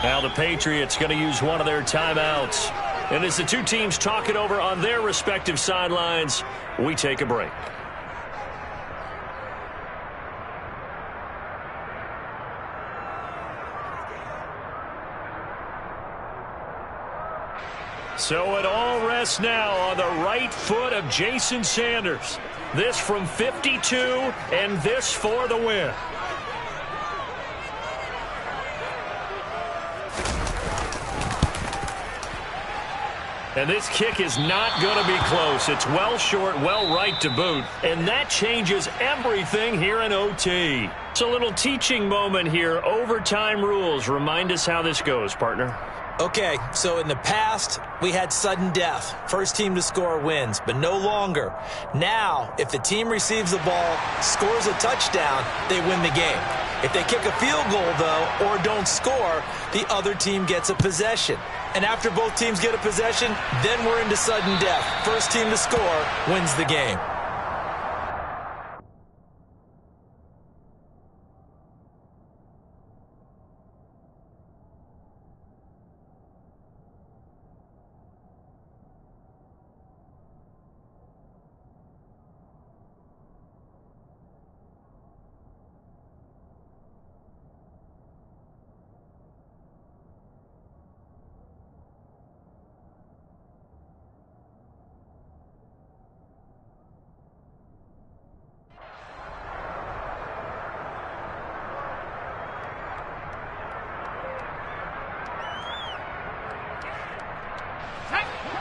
Now the Patriots going to use one of their timeouts. And as the two teams talk it over on their respective sidelines, we take a break. So it all rests now on the right foot of Jason Sanders. This from 52, and this for the win. And this kick is not going to be close. It's well short, well right to boot. And that changes everything here in OT. It's a little teaching moment here. Overtime rules. Remind us how this goes, partner. Okay, so in the past, we had sudden death. First team to score wins, but no longer. Now, if the team receives the ball, scores a touchdown, they win the game. If they kick a field goal, though, or don't score, the other team gets a possession. And after both teams get a possession, then we're into sudden death. First team to score wins the game.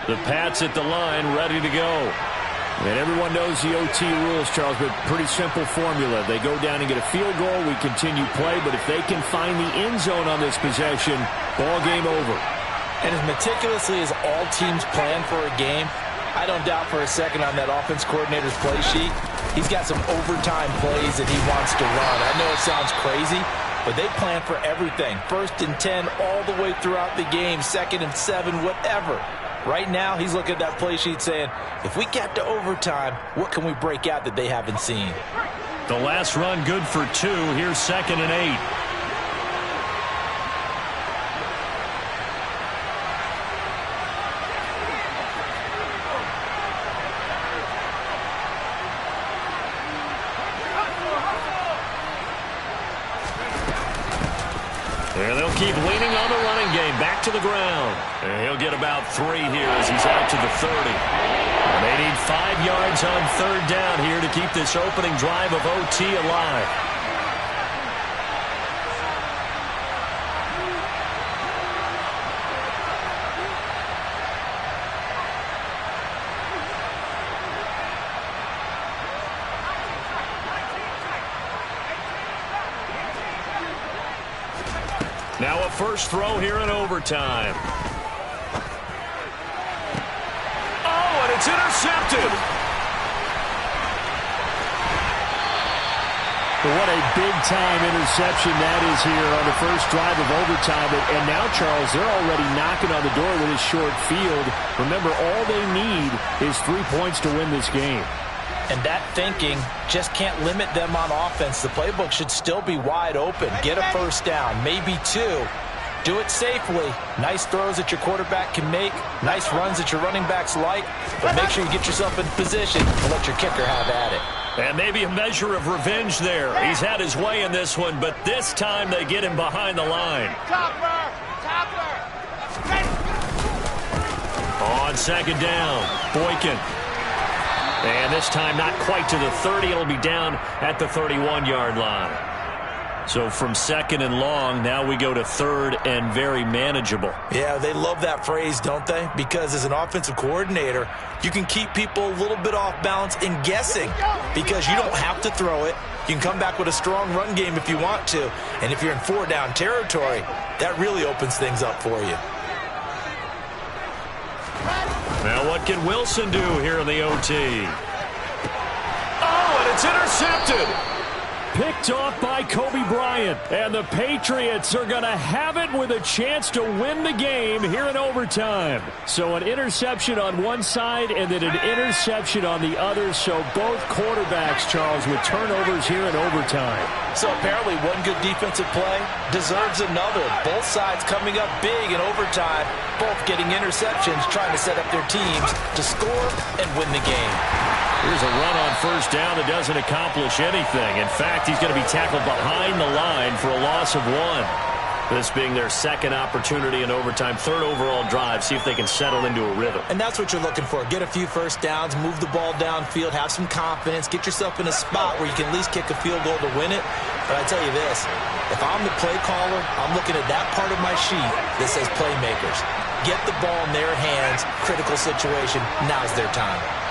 The Pats at the line, ready to go. And everyone knows the OT rules, Charles, but pretty simple formula. They go down and get a field goal, we continue play, but if they can find the end zone on this possession, ball game over. And as meticulously as all teams plan for a game, I don't doubt for a second on that offense coordinator's play sheet, he's got some overtime plays that he wants to run. I know it sounds crazy, but they plan for everything. 1st and 10 all the way throughout the game, 2nd and 7, whatever. Right now, he's looking at that play sheet saying, if we get to overtime, what can we break out that they haven't seen? The last run good for 2. Here's 2nd and 8. And they'll keep leaning on the running game. Back to the ground. And he'll get about 3 here as he's out to the 30. And they need 5 yards on 3rd down here to keep this opening drive of OT alive. Now a first throw here in overtime. Oh, and it's intercepted. What a big-time interception that is here on the first drive of overtime. And now, Charles, they're already knocking on the door with this short field. Remember, all they need is 3 points to win this game. And that thinking just can't limit them on offense. The playbook should still be wide open. Get a first down, maybe 2. Do it safely. Nice throws that your quarterback can make. Nice runs that your running backs like. But make sure you get yourself in position and let your kicker have at it. And maybe a measure of revenge there. He's had his way in this one, but this time they get him behind the line. On 2nd down, Boykin. And this time not quite to the 30. It'll be down at the 31-yard line. So from 2nd and long, now we go to 3rd and very manageable. Yeah, they love that phrase, don't they? Because as an offensive coordinator, you can keep people a little bit off balance in guessing because you don't have to throw it. You can come back with a strong run game if you want to. And if you're in 4-down territory, that really opens things up for you. Now what can Wilson do here in the OT? Oh, and it's intercepted. Picked off by Kobe Bryant. And the Patriots are going to have it with a chance to win the game here in overtime. So an interception on one side and then an interception on the other. So both quarterbacks, Charles, with turnovers here in overtime. So apparently one good defensive play deserves another. Both sides coming up big in overtime. Both getting interceptions, trying to set up their teams to score and win the game. Here's a run on 1st down that doesn't accomplish anything. In fact, he's going to be tackled behind the line for a loss of 1. This being their second opportunity in overtime, third overall drive, see if they can settle into a rhythm. And that's what you're looking for. Get a few first downs, move the ball downfield, have some confidence, get yourself in a spot where you can at least kick a field goal to win it. But I tell you this, if I'm the play caller, I'm looking at that part of my sheet that says playmakers. Get the ball in their hands, critical situation, now's their time.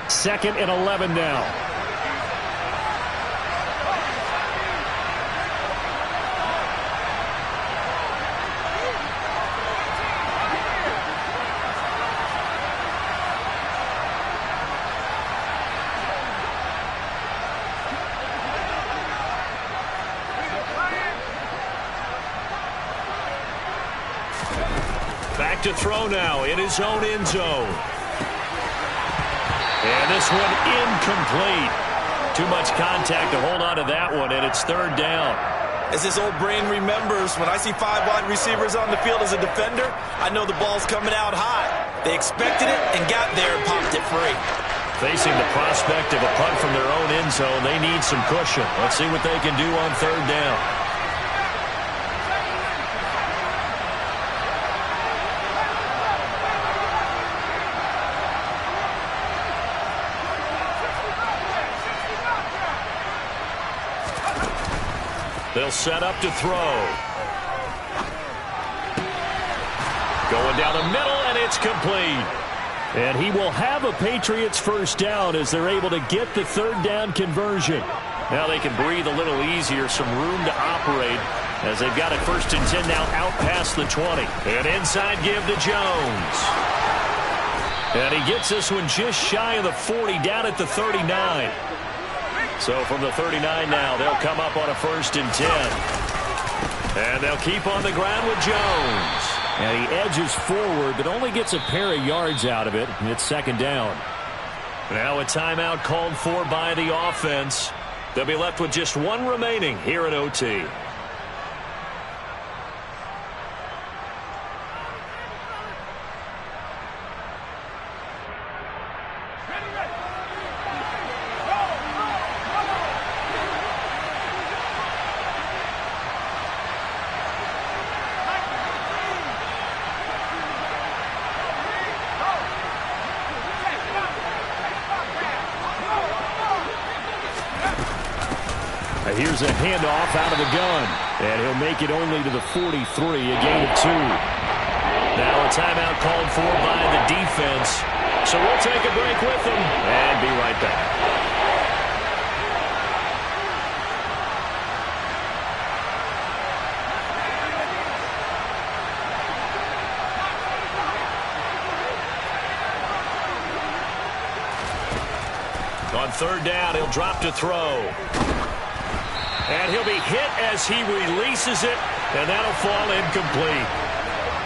Second and 11 now. Back to throw now in his own end zone. And this one incomplete. Too much contact to hold on to that one, and it's third down. As his old brain remembers, when I see 5 wide receivers on the field as a defender, I know the ball's coming out high. They expected it and got there and popped it free. Facing the prospect of a punt from their own end zone, they need some cushion. Let's see what they can do on third down. They'll set up to throw. Going down the middle, and it's complete. And he will have a Patriots first down as they're able to get the third down conversion. Now they can breathe a little easier, some room to operate as they've got it first and 10 now out past the 20. And inside give to Jones. And he gets this one just shy of the 40, down at the 39. So from the 39 now, they'll come up on a first and 10. And they'll keep on the ground with Jones. And he edges forward, but only gets a pair of yards out of it, and it's second down. Now a timeout called for by the offense. They'll be left with just one remaining here at OT. Here's a handoff out of the gun. And he'll make it only to the 43, a gain of 2. Now a timeout called for by the defense. So we'll take a break with them and be right back. On third down, he'll drop to throw. And he'll be hit as he releases it, and that'll fall incomplete.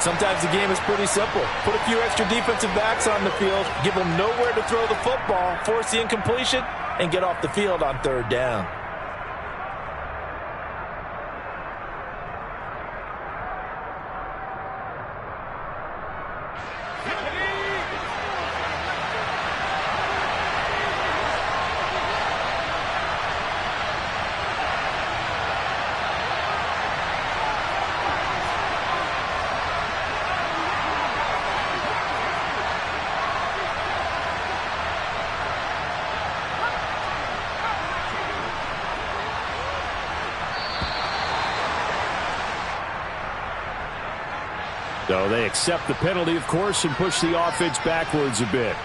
Sometimes the game is pretty simple. Put a few extra defensive backs on the field, give them nowhere to throw the football, force the incompletion, and get off the field on third down. So they accept the penalty, of course, and push the offense backwards a bit.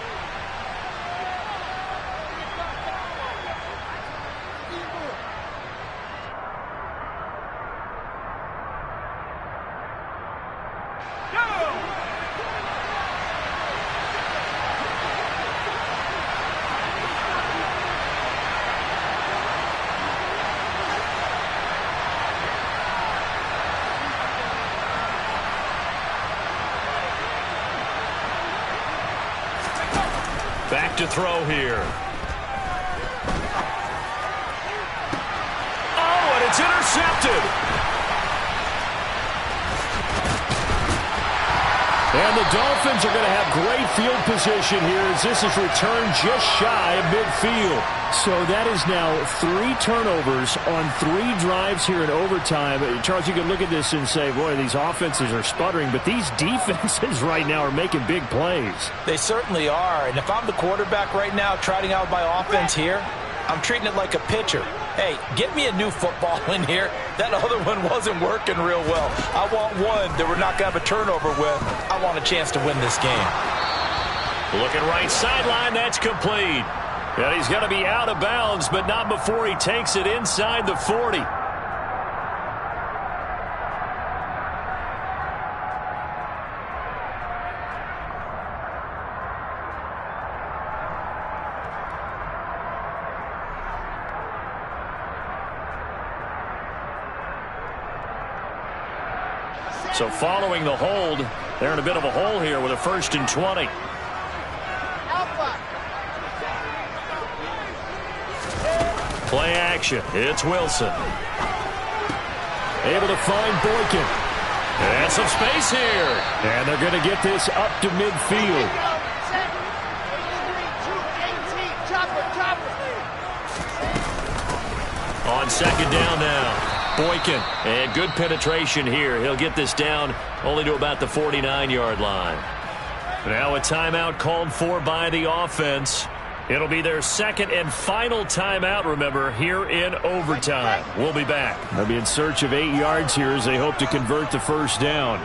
Back to throw here. Oh, and it's intercepted. And the Dolphins are going to have great field position here as this is returned just shy of midfield. So that is now 3 turnovers on 3 drives here in overtime. Charles, you can look at this and say, boy, these offenses are sputtering, but these defenses right now are making big plays. They certainly are. And if I'm the quarterback right now trotting out my offense here, I'm treating it like a pitcher. Hey, get me a new football in here. That other one wasn't working real well. I want one that we're not going to have a turnover with. I want a chance to win this game. Looking right sideline, that's complete. And he's going to be out of bounds, but not before he takes it inside the 40. So following the hold, they're in a bit of a hole here with a 1st and 20. Play action. It's Wilson. Able to find Boykin. And some space here. And they're going to get this up to midfield. On 2nd down now. Boykin, and good penetration here. He'll get this down only to about the 49-yard line. Now a timeout called for by the offense. It'll be their 2nd and final timeout, remember, here in overtime. We'll be back. They'll be in search of 8 yards here as they hope to convert the 1st down.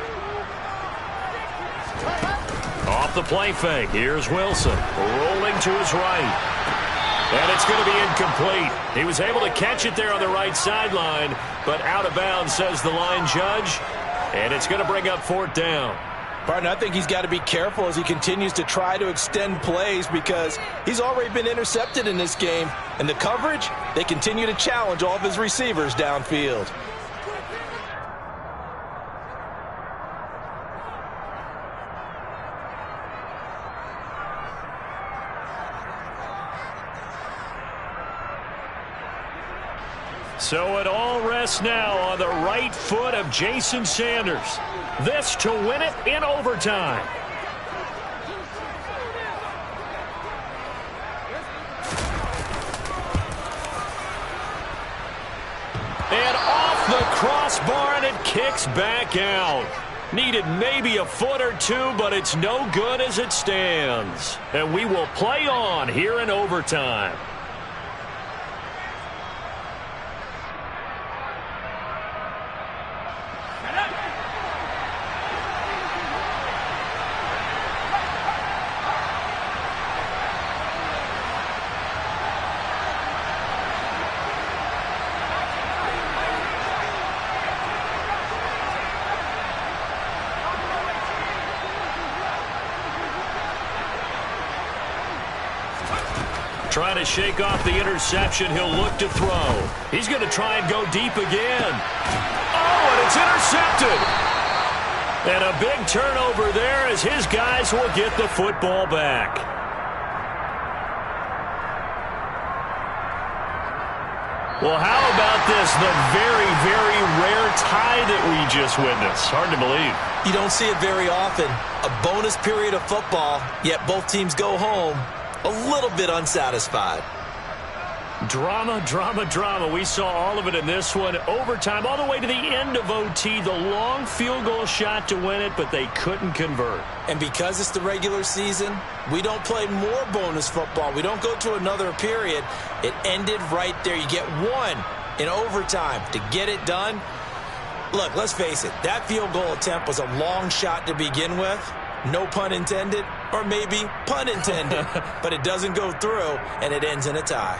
Off the play fake. Here's Wilson, rolling to his right. And it's going to be incomplete. He was able to catch it there on the right sideline, but out of bounds, says the line judge. And it's going to bring up 4th down. Partner, I think he's got to be careful as he continues to try to extend plays because he's already been intercepted in this game. And the coverage, they continue to challenge all of his receivers downfield. So it all rests now on the right foot of Jason Sanders. This to win it in overtime. And off the crossbar, and it kicks back out. Needed maybe a foot or two, but it's no good as it stands. And we will play on here in overtime. Trying to shake off the interception. He'll look to throw. He's going to try and go deep again. Oh, and it's intercepted. And a big turnover there as his guys will get the football back. Well, how about this? The very, very rare tie that we just witnessed. Hard to believe. You don't see it very often. A bonus period of football, yet both teams go home a little bit unsatisfied. Drama, drama, drama. We saw all of it in this one. Overtime, all the way to the end of OT. The long field goal shot to win it, but they couldn't convert. And because it's the regular season, we don't play more bonus football. We don't go to another period. It ended right there. You get one in overtime to get it done. Look, let's face it. That field goal attempt was a long shot to begin with. No pun intended, or maybe pun intended. But it doesn't go through, and it ends in a tie.